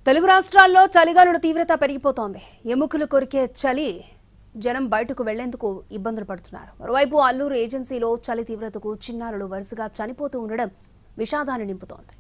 తెలుగు రాష్ట్రాల్లో చలిగాలుల తీవ్రత పెరిగిపోతోంది. ఎముకలు కొరికే చలి జనం బయటకు వెళ్లేందుకు ఇబ్బందులు పడుతున్నారు. మరోవైపు అల్లూరు ఏజెన్సీలో చలి తీవ్రతకు చిన్నారులు వరుసగా చనిపోతూ ఉండడం విషాదాన్ని నింపుతోంది.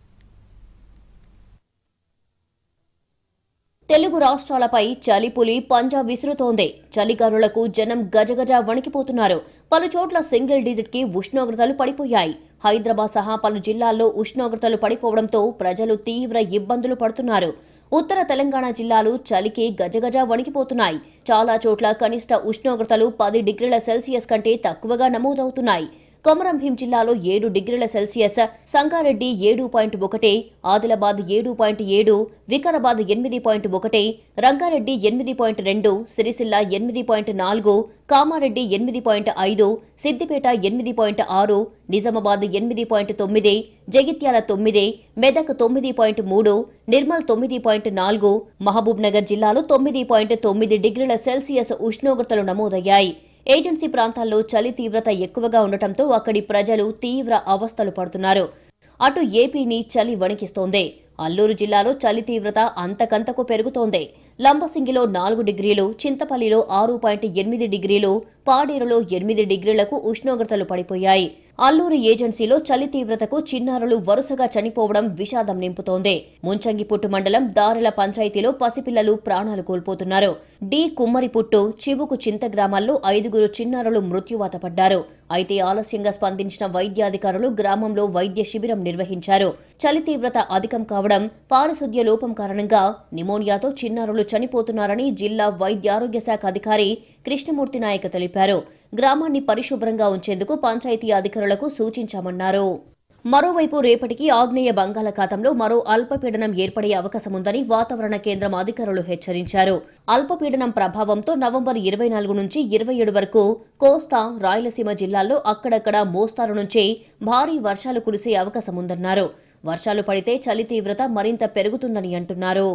తెలుగు రాష్ట్రాలపై చలిపులి పంజా విసురుతోంది. చలిగాలులకు జనం గజగజ వణికిపోతున్నారు. పలు చోట్ల సింగిల్ డిజిట్ కి ఉష్ణోగ్రతలు పడిపోయాయి. హైదరాబాద్ సహా పలు జిల్లాల్లో ఉష్ణోగ్రతలు పడిపోవడంతో ప్రజలు తీవ్ర ఇబ్బందులు పడుతున్నారు. ఉత్తర తెలంగాణ జిల్లాలు చలికి గజగజ వణికిపోతున్నాయి. చాలా చోట్ల కనిష్ట ఉష్ణోగ్రతలు 10 డిగ్రీల సెల్సియస్ కంటే తక్కువగా నమోదవుతున్నాయి. కొమరం భీం జిల్లాలో 7 డిగ్రీల సెల్సియస్, సంగారెడ్డి 7.1, ఆదిలాబాద్ 7.7, వికారాబాద్ 8.1, రంగారెడ్డి 8.2, సిరిసిల్ల 8.4, కామారెడ్డి 8.5, సిద్దిపేట 8.6, నిజామాబాద్ 8.9, జగిత్యాల 9, మెదక్ 9.3, నిర్మల్ 9.4, మహబూబ్ నగర్ జిల్లాలో 9.9 డిగ్రీల సెల్సియస్ ఉష్ణోగ్రతలు నమోదయ్యాయి. ఏజెన్సీ ప్రాంతాల్లో చలి తీవ్రత ఎక్కువగా ఉండటంతో అక్కడి ప్రజలు తీవ్ర అవస్థలు పడుతున్నారు. అటు ఏపీని చలి వణికిస్తోంది. అల్లూరు జిల్లాలో చలి తీవ్రత అంతకంతకు పెరుగుతోంది. లంబసింగిలో 4 డిగ్రీలు, చింతపల్లిలో 6.8 డిగ్రీలు, పాడేరులో 8 డిగ్రీలకు ఉష్ణోగ్రతలు పడిపోయాయి. అల్లూరు ఏజెన్సీలో చలి తీవ్రతకు చిన్నారులు వరుసగా చనిపోవడం విషాదం నింపుతోంది. ముంచంగిపుట్టు మండలం దారెల పంచాయతీలో పసిపిల్లలు ప్రాణాలు కోల్పోతున్నారు. డి కుమ్మరిపుట్టు, చివుకు చింత గ్రామాల్లో 5 చిన్నారులు మృత్యువాత పడ్డారు. అయితే ఆలస్యంగా స్పందించిన వైద్యాధికారులు గ్రామంలో వైద్య శిబిరం నిర్వహించారు. చలి తీవ్రత అధికం కావడం, పారిశుద్ధ్య లోపం కారణంగా నిమోనియాతో చిన్నారులు చనిపోతున్నారని జిల్లా వైద్యారోగ్య శాఖ అధికారి కృష్ణమూర్తి నాయక్ తెలిపారు. గ్రామాన్ని పరిశుభ్రంగా ఉంచేందుకు పంచాయతీ అధికారులకు సూచించామన్నారు. మరోవైపు రేపటికి ఆగ్నేయ బంగాళాఖాతంలో మరో అల్పపీడనం ఏర్పడే అవకాశముందని వాతావరణ కేంద్రం అధికారులు హెచ్చరించారు. అల్పపీడనం ప్రభావంతో నవంబర్ 24 నుంచి 27 వరకు కోస్తా, రాయలసీమ జిల్లాల్లో అక్కడక్కడ మోస్తారు నుంచి భారీ వర్షాలు కురిసే అవకాశముందన్నారు. వర్షాలు పడితే చలి తీవ్రత మరింత పెరుగుతుందని అంటున్నారు.